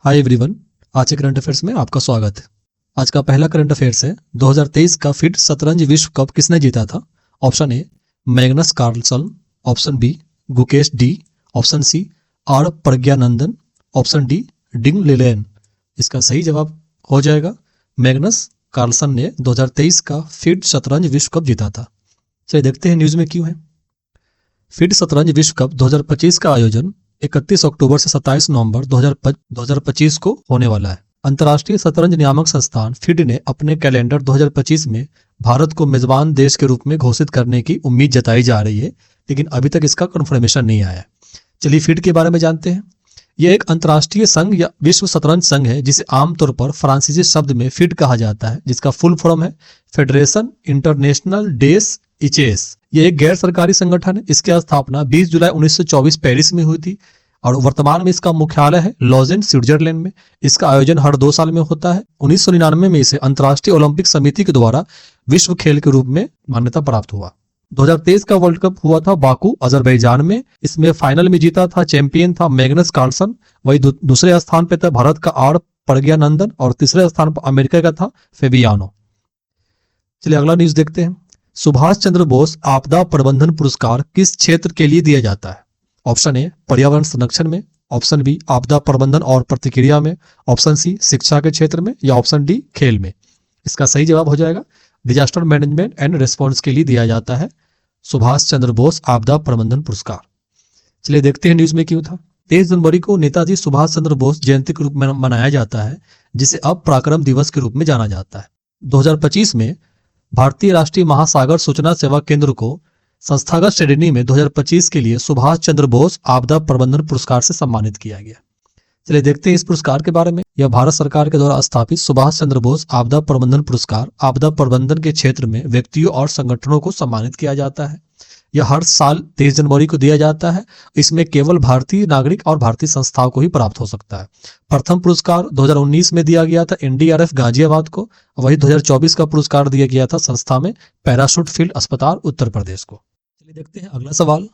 Hi everyone, आज के current affairs में आपका स्वागत है। आज का पहला करंट अफेयर्स है 2023 का फिट शतरंज विश्व कप किसने जीता था। Option A Magnus Carlsen, option B Gukesh D, option C R Praggnanandhaa, option D Ding Liren. इसका सही जवाब हो जाएगा मैग्नस कार्लसन ने 2023 का फिट शतरंज विश्व कप जीता था। चलिए देखते हैं न्यूज में क्यों है। फिट शतरंज विश्व कप 2025 का आयोजन 31 अक्टूबर से 27 नवंबर 2025 को होने वाला है। अंतर्राष्ट्रीय शतरंज नियामक संस्थान फिड ने अपने कैलेंडर 2025 में भारत को मेजबान देश के रूप में घोषित करने की उम्मीद जताई जा रही है, लेकिन अभी तक इसका कंफर्मेशन नहीं आया है। चलिए फिड के बारे में जानते हैं। यह एक अंतर्राष्ट्रीय संघ या विश्व शतरंज संघ है, जिसे आमतौर पर फ्रांसीसी शब्द में फिड कहा जाता है, जिसका फुल फॉर्म है फेडरेशन इंटरनेशनल डेस इचेस। यह एक गैर सरकारी संगठन है। इसकी स्थापना 20 जुलाई 1924 पेरिस में हुई थी और वर्तमान में इसका मुख्यालय है लॉजेन, स्विट्जरलैंड में। इसका आयोजन हर 2 साल में होता है। 1999 में इसे अंतर्राष्ट्रीय ओलंपिक समिति के द्वारा विश्व खेल के रूप में मान्यता प्राप्त हुआ। 2023 का वर्ल्ड कप हुआ था बाकू, अजरबैजान में। इसमें फाइनल में जीता था, चैंपियन था मैग्नस कार्लसन। वही दूसरे स्थान पे था भारत का आर प्रज्ञानंदन और तीसरे स्थान पर अमेरिका का था फेबियानो। चलिए अगला न्यूज देखते हैं। सुभाष चंद्र बोस आपदा प्रबंधन पुरस्कार किस क्षेत्र के लिए दिया जाता है। ऑप्शन ए पर्यावरण संरक्षण में, ऑप्शन बी आपदा प्रबंधन और प्रतिक्रिया में, ऑप्शन सी शिक्षा के क्षेत्र में, या ऑप्शन डी खेल में। इसका सही जवाब हो जाएगा डिजास्टर मैनेजमेंट एंड रिस्पॉन्स के लिए दिया जाता है सुभाष चंद्र बोस आपदा प्रबंधन पुरस्कार। चलिए देखते हैं न्यूज में क्यों था। 23 जनवरी को नेताजी सुभाष चंद्र बोस जयंती के रूप में मनाया जाता है, जिसे अब पराक्रम दिवस के रूप में जाना जाता है। 2025 में भारतीय राष्ट्रीय महासागर सूचना सेवा केंद्र को संस्थागत श्रेणी में 2025 के लिए सुभाष चंद्र बोस आपदा प्रबंधन पुरस्कार से सम्मानित किया गया। चलिए देखते हैं इस पुरस्कार के बारे में। यह भारत सरकार के द्वारा स्थापित सुभाष चंद्र बोस आपदा प्रबंधन पुरस्कार आपदा प्रबंधन के क्षेत्र में व्यक्तियों और संगठनों को सम्मानित किया जाता है। यह हर साल 23 जनवरी को दिया जाता है। इसमें केवल भारतीय नागरिक और भारतीय संस्थाओं को ही प्राप्त हो सकता है। प्रथम पुरस्कार 2019 में दिया गया था एनडीआरएफ गाजियाबाद को। वही 2024 का पुरस्कार दिया गया था संस्था में पैराशूट फील्ड अस्पताल उत्तर प्रदेश को। चलिए देखते हैं अगला सवाल।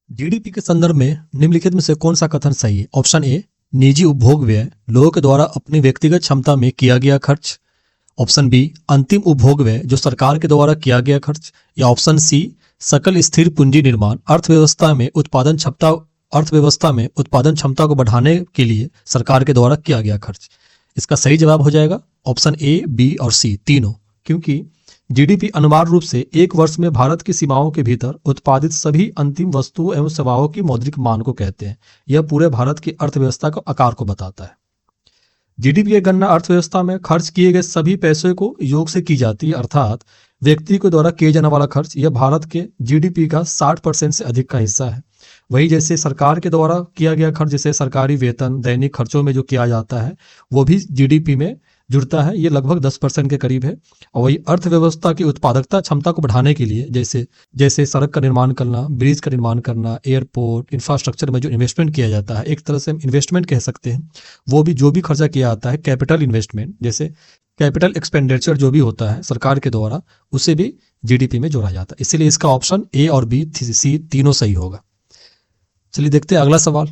जीडीपी के संदर्भ में निम्नलिखित में से कौन सा कथन सही है। ऑप्शन ए निजी उपभोग व्यय, लोगों के द्वारा अपनी व्यक्तिगत क्षमता में किया गया खर्च। ऑप्शन बी अंतिम उपभोग व्यय, जो सरकार के द्वारा किया गया खर्च। या ऑप्शन सी सकल स्थिर पूंजी निर्माण, अर्थव्यवस्था में उत्पादन क्षमता को बढ़ाने के लिए सरकार के द्वारा किया गया खर्च। इसका सही जवाब हो जाएगा ऑप्शन ए, बी और सी तीनों, क्योंकि जीडीपी अनिवार्य रूप से एक वर्ष में भारत की सीमाओं के भीतर उत्पादित सभी अंतिम वस्तुओं एवं सेवाओं की मौद्रिक मान को कहते हैं। यह पूरे भारत की अर्थव्यवस्था का आकार को बताता है। जीडीपी की गणना अर्थव्यवस्था में खर्च किए गए सभी पैसे को योग से की जाती है, अर्थात व्यक्ति के द्वारा किए जाने वाला खर्च यह भारत के जीडीपी का 60% से अधिक का हिस्सा है। वही जैसे सरकार के द्वारा किया गया खर्च, जैसे सरकारी वेतन, दैनिक खर्चों में जो किया जाता है, वो भी जीडीपी में जुड़ता है। ये लगभग 10% के करीब है। और वही अर्थव्यवस्था की उत्पादकता क्षमता को बढ़ाने के लिए जैसे सड़क का निर्माण करना, ब्रिज का निर्माण करना, एयरपोर्ट, इंफ्रास्ट्रक्चर में जो इन्वेस्टमेंट किया जाता है, एक तरह से हम इन्वेस्टमेंट कह सकते हैं। वो भी जो भी खर्चा किया जाता है कैपिटल इन्वेस्टमेंट, जैसे कैपिटल एक्सपेंडिचर जो भी होता है सरकार के द्वारा, उसे भी जीडीपी में जोड़ा जाता है। इसीलिए इसका ऑप्शन ए और बी, सी तीनों सही होगा। चलिए देखते हैं अगला सवाल।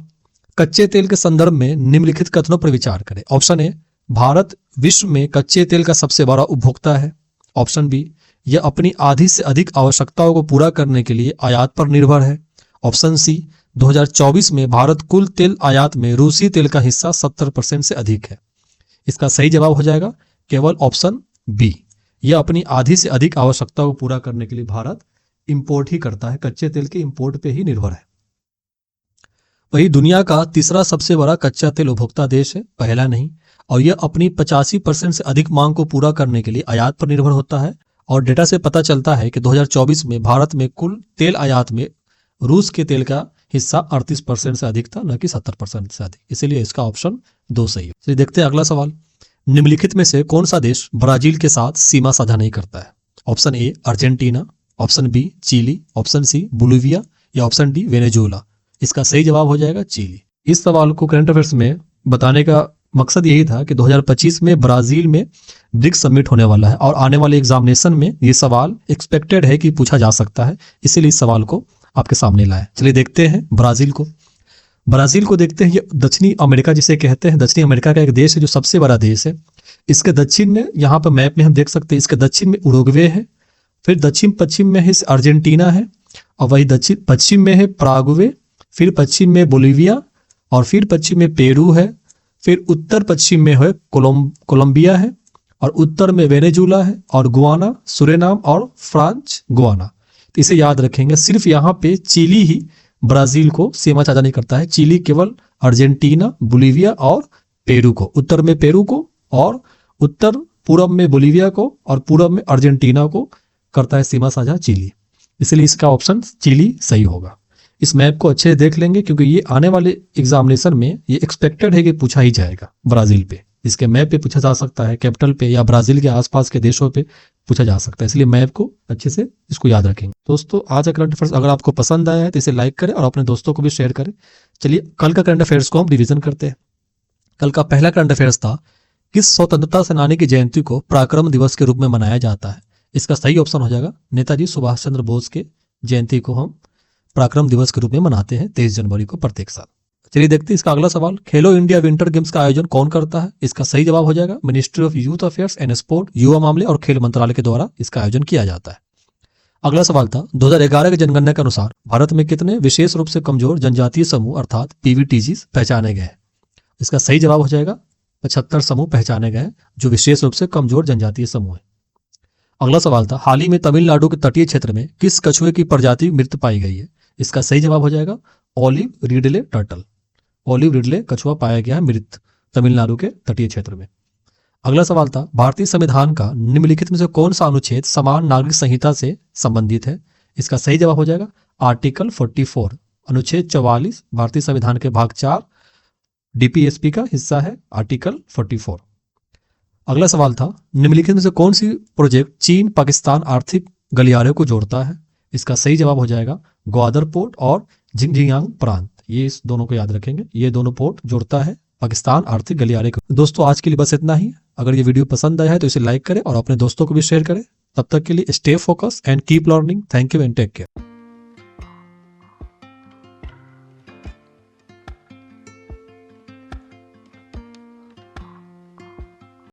कच्चे तेल के संदर्भ में निम्नलिखित कथनों पर विचार करें। ऑप्शन ए भारत विश्व में कच्चे तेल का सबसे बड़ा उपभोक्ता है। ऑप्शन बी यह अपनी आधी से अधिक आवश्यकताओं को पूरा करने के लिए आयात पर निर्भर है। ऑप्शन सी 2024 में भारत कुल तेल आयात में रूसी तेल का हिस्सा 70% से अधिक है। इसका सही जवाब हो जाएगा केवल ऑप्शन बी, यह अपनी आधी से अधिक आवश्यकताओं को पूरा करने के लिए भारत इंपोर्ट ही करता है, कच्चे तेल के इंपोर्ट पे ही निर्भर है। वही दुनिया का तीसरा सबसे बड़ा कच्चा तेल उपभोक्ता देश है, पहला नहीं। और यह अपनी 85% से अधिक मांग को पूरा करने के लिए आयात पर निर्भर होता है। और डेटा से पता चलता है कि 2024 में भारत में कुल तेल आयात में रूस के तेल का हिस्सा 38% से अधिक था, न कि 70% से अधिक। इसीलिए इसका ऑप्शन 2 सही है। चलिए देखते हैं अगला सवाल। निम्नलिखित में से कौन सा देश ब्राजील के साथ सीमा साझा नहीं करता है। Option A Argentina, option B Chile, option C Bolivia, या ऑप्शन डी वेनेजुएला। इसका सही जवाब हो जाएगा चिली। इस सवाल को करंट अफेयर्स में बताने का मकसद यही था कि 2025 में ब्राजील में ब्रिक्स समिट होने वाला है और आने वाले एग्जामिनेशन में ये सवाल एक्सपेक्टेड है कि पूछा जा सकता है, इसीलिए इस सवाल को आपके सामने लाया। चलिए देखते हैं ब्राजील को। ब्राजील को देखते हैं, ये दक्षिणी अमेरिका जिसे कहते हैं, दक्षिणी अमेरिका का एक देश है जो सबसे बड़ा देश है। इसके दक्षिण में, यहाँ पर मैप में हम देख सकते हैं, इसके दक्षिण में उरुग्वे है, फिर दक्षिण पश्चिम में है अर्जेंटीना है, और वही दक्षिण पश्चिम में है पराग्वे, फिर पश्चिम में बोलीविया, और फिर पश्चिम में पेरू है, फिर उत्तर पश्चिम में है कोलंबिया है, और उत्तर में वेनेजुला है, और गुआना, सुरेनाम और फ्रांच गुआना। तो इसे याद रखेंगे। सिर्फ यहाँ पे चिली ही ब्राजील को सीमा साझा नहीं करता है। चिली केवल अर्जेंटीना, बोलीविया और पेरू को, उत्तर में पेरू को और उत्तर पूर्व में बोलीविया को और पूर्व में अर्जेंटीना को करता है सीमा साझा चिली। इसलिए इसका ऑप्शन चिली सही होगा। इस मैप को अच्छे से देख लेंगे क्योंकि ये आने वाले एग्जामिनेशन में ये एक्सपेक्टेड है कि पूछा ही जाएगा। ब्राजील पे इसके मैप पे पूछा जा सकता है, कैपिटल पे या ब्राजील के आसपास के देशों पे पूछा जा सकता है। इसलिए मैप को अच्छे से इसको याद रखेंगे। दोस्तों, आज का करंट अफेयर्स अगर आपको पसंद आया है तो इसे लाइक करें और अपने दोस्तों को भी शेयर करें। चलिए कल का करंट अफेयर्स को हम रिवीजन करते हैं। कल का पहला करंट अफेयर्स था, किस स्वतंत्रता सेनानी की जयंती को पराक्रम दिवस के रूप में मनाया जाता है? इसका सही ऑप्शन हो जाएगा नेताजी सुभाष चंद्र बोस के जयंती को हम पराक्रम दिवस के रूप में मनाते हैं 23 जनवरी को प्रत्येक साल। चलिए देखते हैं इसका अगला सवाल, खेलो इंडिया विंटर गेम्स का आयोजन कौन करता है? इसका सही जवाब हो जाएगा ministry of youth affairs and sport, युवा मामले और खेल मंत्रालय के द्वारा इसका आयोजन किया जाता है। अगला सवाल था, 2011 की जनगणना के अनुसार भारत में कितने विशेष रूप से कमजोर जनजातीय समूह अर्थात पीवीटीजीज पहचाने गए? इसका सही जवाब हो जाएगा 75 समूह पहचाने गए जो विशेष रूप से कमजोर जनजातीय समूह है। अगला सवाल था, हाल ही में तमिलनाडु के तटीय क्षेत्र में किस कछुए की प्रजाति मृत पाई गई है? इसका सही जवाब हो जाएगा olive Ridley turtle. Olive Ridley कछुआ पाया गया है मृत तमिलनाडु के तटीय क्षेत्र में। अगला सवाल था, भारतीय संविधान का निम्नलिखित में से कौन सा अनुच्छेद समान नागरिक संहिता से संबंधित है? इसका सही जवाब हो जाएगा आर्टिकल 44, अनुच्छेद 44 भारतीय संविधान के भाग 4 डीपीएसपी का हिस्सा है आर्टिकल 44। अगला सवाल था, निम्नलिखित में से कौन सी प्रोजेक्ट चीन पाकिस्तान आर्थिक गलियारे को जोड़ता है? इसका सही जवाब हो जाएगा ग्वादर पोर्ट और जिंगजियांग प्रांत। ये इस दोनों को याद रखेंगे, ये दोनों पोर्ट जोड़ता है पाकिस्तान आर्थिक गलियारे को। दोस्तों, आज के लिए बस इतना ही। अगर ये वीडियो पसंद आया है तो इसे लाइक करें और अपने दोस्तों को भी शेयर करें। तब तक के लिए stay focus and keep learning. Thank you and take care.